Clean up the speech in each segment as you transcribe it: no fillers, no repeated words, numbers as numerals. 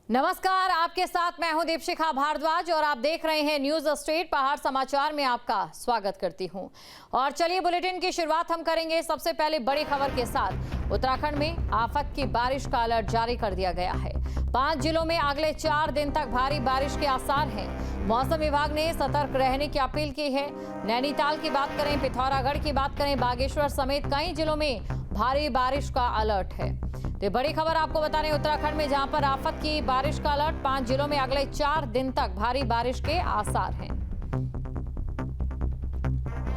नमस्कार, आपके साथ मैं हूं दीपशिखा भारद्वाज और आप देख रहे हैं न्यूज स्टेट पहाड़ समाचार में आपका स्वागत करती हूं। और चलिए बुलेटिन की शुरुआत हम करेंगे सबसे पहले बड़ी खबर के साथ। उत्तराखंड में आफत की बारिश का अलर्ट जारी कर दिया गया है। 5 जिलों में अगले 4 दिन तक भारी बारिश के आसार हैं। मौसम विभाग ने सतर्क रहने की अपील की है। नैनीताल की बात करें, पिथौरागढ़ की बात करें, बागेश्वर समेत कई जिलों में भारी बारिश का अलर्ट है। तो बड़ी खबर आपको बता रहे हैं उत्तराखंड में, जहां पर आफत की बारिश का अलर्ट। 5 जिलों में अगले 4 दिन तक भारी बारिश के आसार हैं।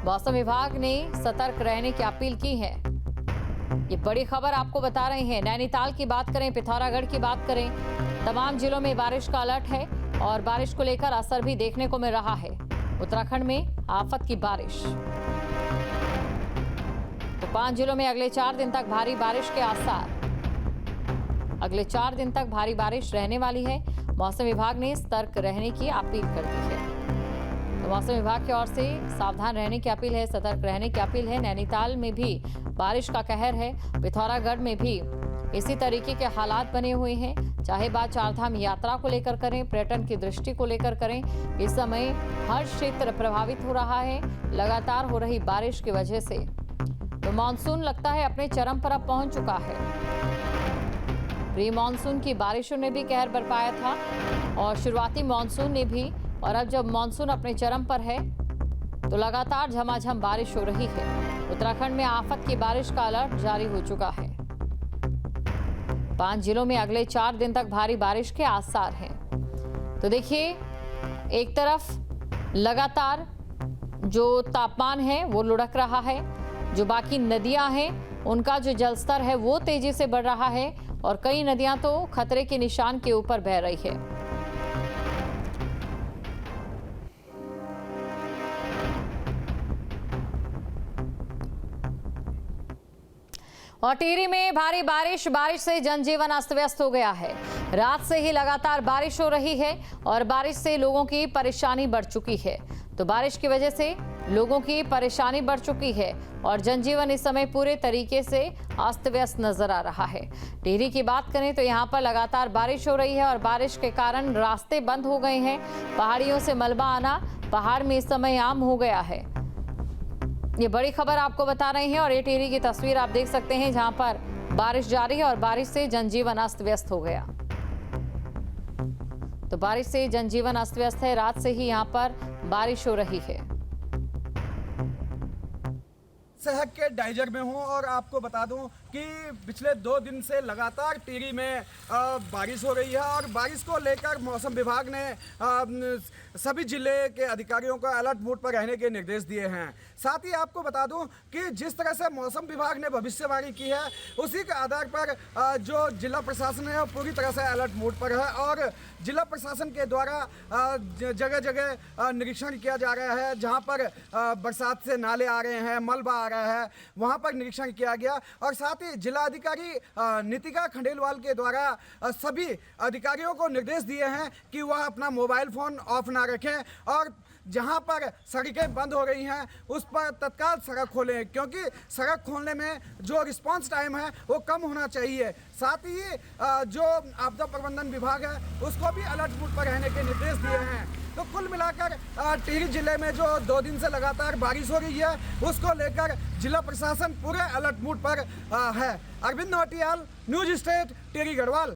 मौसम विभाग ने सतर्क रहने की अपील की है। ये बड़ी खबर आपको बता रहे हैं। नैनीताल की बात करें, पिथौरागढ़ की बात करें, तमाम जिलों में बारिश का अलर्ट है और बारिश को लेकर असर भी देखने को मिल रहा है। उत्तराखंड में आफत की बारिश, तो 5 जिलों में अगले 4 दिन तक भारी बारिश के आसार। अगले 4 दिन तक भारी बारिश रहने वाली है। मौसम विभाग ने सतर्क रहने की अपील कर दी है। तो मौसम विभाग की ओर से सावधान रहने की अपील है, सतर्क रहने की अपील है। नैनीताल में भी बारिश का कहर है। पिथौरागढ़ में भी इसी तरीके के हालात बने हुए हैं। चाहे बात चारधाम यात्रा को लेकर करें, पर्यटन की दृष्टि को लेकर करें, इस समय हर क्षेत्र प्रभावित हो रहा है लगातार हो रही बारिश की वजह से। तो मानसून लगता है अपने चरम पर अब पहुंच चुका है। प्री मानसून की बारिशों ने भी कहर बरपाया था और शुरुआती मानसून ने भी, और अब जब मानसून अपने चरम पर है तो लगातार झमाझम बारिश हो रही है। उत्तराखंड में आफत की बारिश का अलर्ट जारी हो चुका है। 5 जिलों में अगले 4 दिन तक भारी बारिश के आसार हैं। तो देखिए, एक तरफ लगातार जो तापमान है वो लुढ़क रहा है, जो बाकी नदियां हैं उनका जो जलस्तर है वो तेजी से बढ़ रहा है और कई नदियां तो खतरे के निशान के ऊपर बह रही है। और टिहरी में भारी बारिश से जनजीवन अस्त व्यस्त हो गया है। रात से ही लगातार बारिश हो रही है और बारिश से लोगों की परेशानी बढ़ चुकी है। तो बारिश की वजह से लोगों की परेशानी बढ़ चुकी है और जनजीवन इस समय पूरे तरीके से अस्त व्यस्त नजर आ रहा है। टिहरी की बात करें तो यहाँ पर लगातार बारिश हो रही है और बारिश के कारण रास्ते बंद हो गए हैं। पहाड़ियों से मलबा आना पहाड़ में इस समय आम हो गया है। ये बड़ी खबर आपको बता रहे हैं और ये टिहरी की तस्वीर आप देख सकते हैं, जहां पर बारिश जारी है और बारिश से जनजीवन अस्त व्यस्त हो गया। तो बारिश से जनजीवन अस्त व्यस्त है। रात से ही यहां पर बारिश हो रही है। शहर के डाइजर में हूँ और आपको बता दूं कि पिछले 2 दिन से लगातार टिहरी में बारिश हो रही है और बारिश को लेकर मौसम विभाग ने सभी जिले के अधिकारियों को अलर्ट मोड पर रहने के निर्देश दिए हैं। साथ ही आपको बता दूं कि जिस तरह से मौसम विभाग ने भविष्यवाणी की है उसी के आधार पर जो जिला प्रशासन है वो पूरी तरह से अलर्ट मोड पर है और जिला प्रशासन के द्वारा जगह जगह निरीक्षण किया जा रहा है। जहां पर बरसात से नाले आ रहे हैं, मलबा आ रहा है, वहां पर निरीक्षण किया गया। और साथ ही जिला अधिकारी नीतिका खंडेलवाल के द्वारा सभी अधिकारियों को निर्देश दिए हैं कि वह अपना मोबाइल फ़ोन ऑफ ना रखें और जहां पर सड़कें बंद हो रही हैं उस पर तत्काल सड़क खोलें, क्योंकि सड़क खोलने में जो रिस्पांस टाइम है वो कम होना चाहिए। साथ ही जो आपदा प्रबंधन विभाग है उसको भी अलर्ट मोड पर रहने के निर्देश दिए हैं। तो कुल मिलाकर टिहरी जिले में जो 2 दिन से लगातार बारिश हो रही है उसको लेकर जिला प्रशासन पूरे अलर्ट मोड पर है। Arvind Nautiyal, news state, Tehri Garhwal.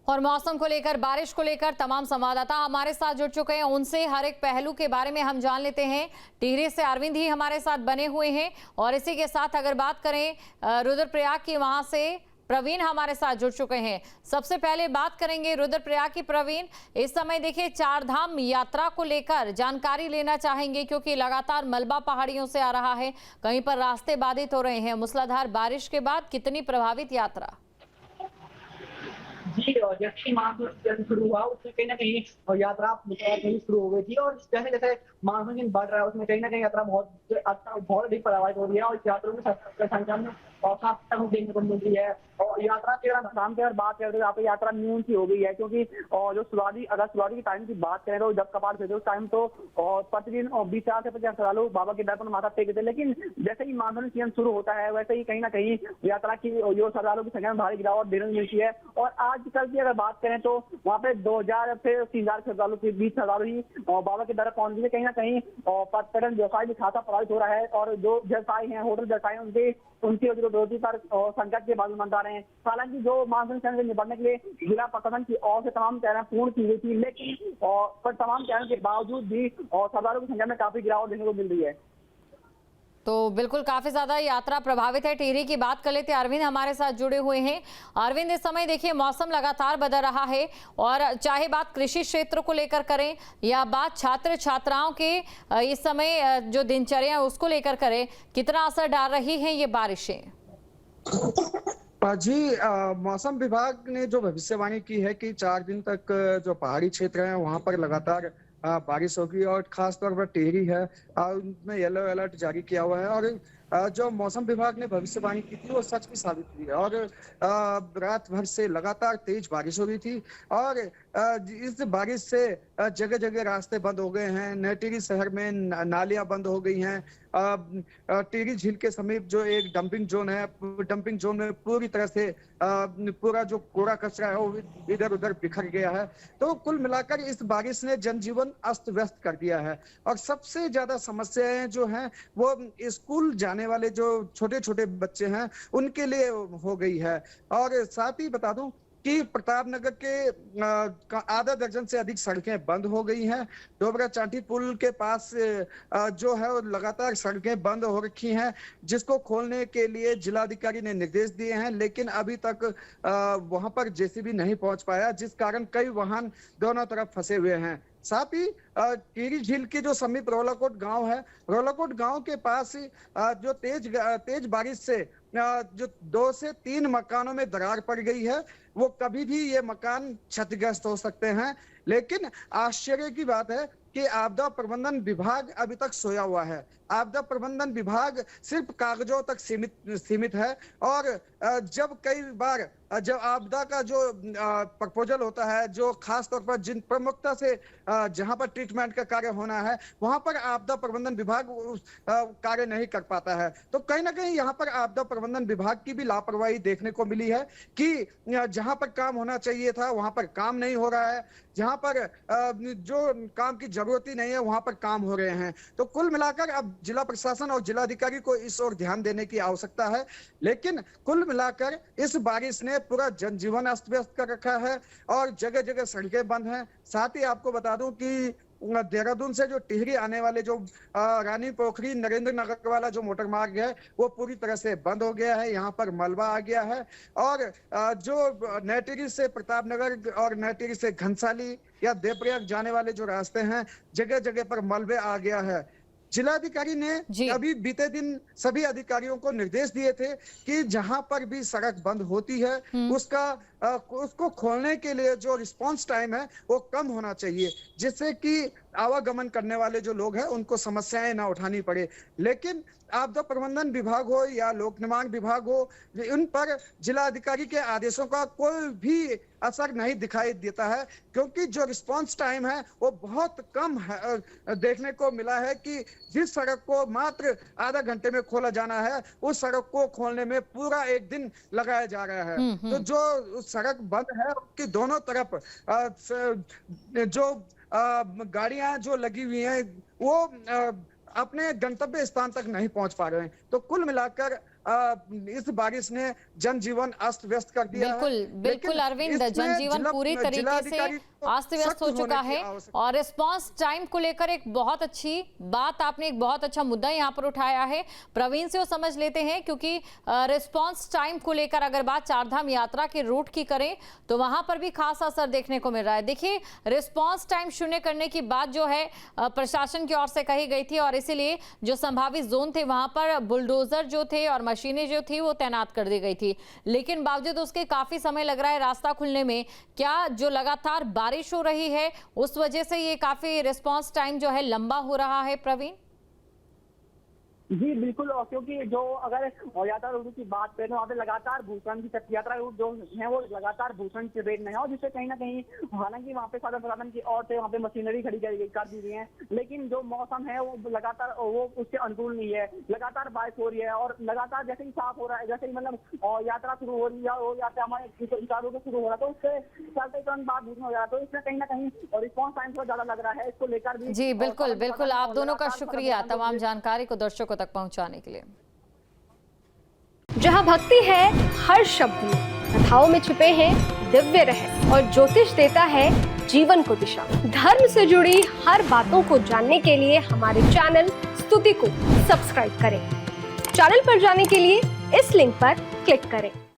और मौसम को लेकर, बारिश को लेकर तमाम संवाददाता हमारे साथ जुड़ चुके हैं। उनसे हर एक पहलू के बारे में हम जान लेते हैं। टिहरी से अरविंद ही हमारे साथ बने हुए हैं और इसी के साथ अगर बात करें रुद्रप्रयाग की, वहां से प्रवीण हमारे साथ जुड़ चुके हैं। सबसे पहले बात करेंगे रुद्रप्रयाग की। प्रवीण, इस समय देखिए चारधाम यात्रा को लेकर जानकारी लेना चाहेंगे, क्योंकि लगातार मलबा पहाड़ियों से आ रहा है, कहीं पर रास्ते बाधित हो रहे हैं। मूसलाधार बारिश के बाद कितनी प्रभावित यात्रा? जी, और जैसे मानसून जब शुरू हुआ उसमें कहीं ना कहीं यात्रा कहीं शुरू हो गई थी और जैसे जैसे मानसून बढ़ रहा है उसमें कहीं ना कहीं यात्रा बहुत अधिक प्रभावित हो रही है और यात्रियों की संख्या में और काफी तंग देखने को मिल रही है। और यात्रा के अगर शाम की अगर बात करें तो यहाँ पे यात्रा न्यून सी हो गई है, क्योंकि जो शुरुआती अगर शुरुआती की टाइम की बात करें तो जब कपाट थे उस टाइम तो प्रतिदिन 20 से 50 श्रद्धालु बाबा के दर पर माथा टेकते थे। लेकिन जैसे ही मानसून सीजन शुरू होता है वैसे ही कहीं ना कहीं यात्रा की जो श्रद्धालुओं की संख्या में भारी गिरावट देखने को मिलती है। और आजकल की अगर बात करें तो वहाँ पे 2000 से 3000 श्रद्धालु के बीच श्रद्धालु ही बाबा के दर पहुंच गए। कहीं ना कहीं पर्यटन व्यवसाय भी खासा प्रभावित हो रहा है और जो व्यवसाय है होटल व्यवसाय उनकी रोजी पर संकट के बाजू मंडा रहे हैं। हालांकि जो मानसून सीजन से निपटने के लिए जिला प्रशासन की ओर से तमाम तैयारियां पूर्ण की गई थी, लेकिन पर तमाम तैयारियों के बावजूद भी श्रद्धालुओं की संख्या में काफी गिरावट देखने को मिल रही है। तो बिल्कुल काफी ज्यादा यात्रा प्रभावित है। टिहरी की बात कर लेते हैं, अरविंद हमारे साथ जुड़े हुए हैं। अरविंद, इस समय देखिए मौसम लगातार बदल रहा है और चाहे बात कृषि क्षेत्र को लेकर करें या बात छात्र छात्राओं के इस समय जो दिनचर्या है उसको लेकर करें, कितना असर डाल रही है ये बारिशें? जी, मौसम विभाग ने जो भविष्यवाणी की है कि 4 दिन तक जो पहाड़ी क्षेत्र हैं वहां पर लगातार बारिश होगी और खास तौर पर टिहरी है उनमें येलो अलर्ट जारी किया हुआ है। और जो मौसम विभाग ने भविष्यवाणी की थी वो सच भी साबित हुई है और रात भर से लगातार तेज बारिश हो रही थी और इस बारिश से जगह जगह रास्ते बंद हो गए हैं। नए टिहरी शहर में नालियां बंद हो गई हैं। टिहरी झील के समीप जो एक डंपिंग जोन है, डंपिंग जोन में पूरी तरह से पूरा जो कूड़ा कचरा है वो इधर उधर बिखर गया है। तो कुल मिलाकर इस बारिश ने जनजीवन अस्त व्यस्त कर दिया है और सबसे ज्यादा समस्याएं जो हैं वो स्कूल जाने वाले जो छोटे छोटे बच्चे हैं उनके लिए हो गई है। और साथ ही बता दूं कि प्रतापनगर के आधा दर्जन से अधिक सड़कें बंद हो गई हैं। डोबरा चाटी पुल के पास जो है वो लगातार सड़कें बंद हो रखी हैं, जिसको खोलने के लिए जिलाधिकारी ने निर्देश दिए हैं, लेकिन अभी तक वहां पर जेसीबी नहीं पहुंच पाया, जिस कारण कई वाहन दोनों तरफ फंसे हुए हैं। साथ ही टिहरी झील के जो समीप रोलाकोट गांव है, रोलाकोट गांव के पास जो तेज बारिश से जो 2 से 3 मकानों में दरार पड़ गई है, वो कभी भी ये मकान क्षतिग्रस्त हो सकते हैं। लेकिन आश्चर्य की बात है कि आपदा प्रबंधन विभाग अभी तक सोया हुआ है। आपदा प्रबंधन विभाग सिर्फ कागजों तक सीमित है और जब कई बार जब आपदा का जो प्रपोजल होता है, जो खास तौर पर जिन प्रमुखता से जहां पर ट्रीटमेंट का कार्य होना है वहां पर आपदा प्रबंधन विभाग कार्य नहीं कर पाता है। तो कहीं ना कहीं यहाँ पर आपदा प्रबंधन विभाग की भी लापरवाही देखने को मिली है कि जहां पर काम होना चाहिए था वहां पर काम नहीं हो रहा है, जहां पर जो काम की जरूरत ही नहीं है वहां पर काम हो रहे हैं। तो कुल मिलाकर अब जिला प्रशासन और जिलाधिकारी को इस ओर ध्यान देने की आवश्यकता है। लेकिन कुल मिलाकर इस बारिश ने पूरा जनजीवन अस्त व्यस्त कर रखा है और जगह जगह सड़कें बंद हैं। साथ ही आपको बता दूं कि देहरादून से जो टिहरी आने वाले जो रानी पोखरी नरेंद्र नगर वाला जो मोटर मार्ग है वो पूरी तरह से बंद हो गया है। यहाँ पर मलबा आ गया है और जो नई टिहरी से प्रतापनगर और नई टिहरी से घनसाली या देवप्रयाग जाने वाले जो रास्ते हैं जगह जगह पर मलबे आ गया है। जिलाधिकारी ने अभी बीते दिन सभी अधिकारियों को निर्देश दिए थे कि जहां पर भी सड़क बंद होती है उसको खोलने के लिए जो रिस्पांस टाइम है वो कम होना चाहिए, जिससे कि आवागमन करने वाले जो लोग हैं उनको समस्याएं ना उठानी पड़े। लेकिन आपदा प्रबंधन विभाग हो या लोक निर्माण विभाग हो, उन पर जिला अधिकारी के आदेशों का कोई भी असर नहीं दिखाई देता है, क्योंकि जो रिस्पांस टाइम है वो बहुत कम है। देखने को मिला है कि जिस सड़क को मात्र आधा घंटे में खोला जाना है उस सड़क को खोलने में पूरा 1 दिन लगाया जा रहा है। तो जो सड़क बंद है उसकी दोनों तरफ जो गाड़ियां जो लगी हुई हैं वो अपने गंतव्य स्थान तक नहीं पहुंच पा रहे हैं। तो कुल मिलाकर इस बारिश ने जनजीवन अस्त व्यस्त कर दिया है। बिल्कुल अरविंद, जनजीवन पूरी तरीके से अस्त व्यस्त हो चुका है और रिस्पांस टाइम को लेकर एक बहुत अच्छी बात आपने, एक बहुत अच्छा मुद्दा यहाँ पर उठाया है। प्रवीण से वो समझ लेते हैं, क्योंकि रिस्पांस टाइम को लेकर अगर बात चारधाम यात्रा के रूट की करें तो वहां पर भी खास असर देखने को मिल रहा है। देखिए, रिस्पांस टाइम शून्य करने की बात जो है प्रशासन की ओर से कही गई थी और इसीलिए जो संभावित जोन थे वहां पर बुलडोजर जो थे और मशीनें जो थी वो तैनात कर दी गई थी, लेकिन बावजूद उसके काफी समय लग रहा है रास्ता खुलने में। क्या जो लगातार बारिश हो रही है उस वजह से ये काफी रिस्पांस टाइम जो है लंबा हो रहा है प्रवीण? जी बिल्कुल, और क्योंकि जो अगर यात्रा रूट की बात करें तो वहाँ पे लगातार भूषण की यात्रा रूट जो है वो लगातार भूषण के रेट में है, और जिससे कहीं ना कहीं हालांकि वहाँ पे साधन प्रदान की और से वहाँ पे मशीनरी खड़ी कर दी गई है, लेकिन जो मौसम है वो लगातार वो उसके अनुकूल नहीं है। लगातार बारिश हो रही है और लगातार जैसे ही साफ हो रहा है, जैसे ही मतलब यात्रा शुरू हो रही है और यात्रा हमारे चारों शुरू हो रहा है तो उससे चलते तुरंत बाद भूषण हो रहा है, तो इसमें कहीं ना कहीं रिस्पॉन्स टाइम थोड़ा ज्यादा लग रहा है, इसको लेकर भी। जी बिल्कुल और बिल्कुल, आप दोनों का लगातार शुक्रिया तमाम जानकारी को दर्शकों तक पहुंचाने के लिए। जहां भक्ति है हर शब्द में, कथाओं में छुपे हैं दिव्य रहस्य और ज्योतिष देता है जीवन को दिशा। धर्म से जुड़ी हर बातों को जानने के लिए हमारे चैनल स्तुति को सब्सक्राइब करें। चैनल पर जाने के लिए इस लिंक पर क्लिक करें।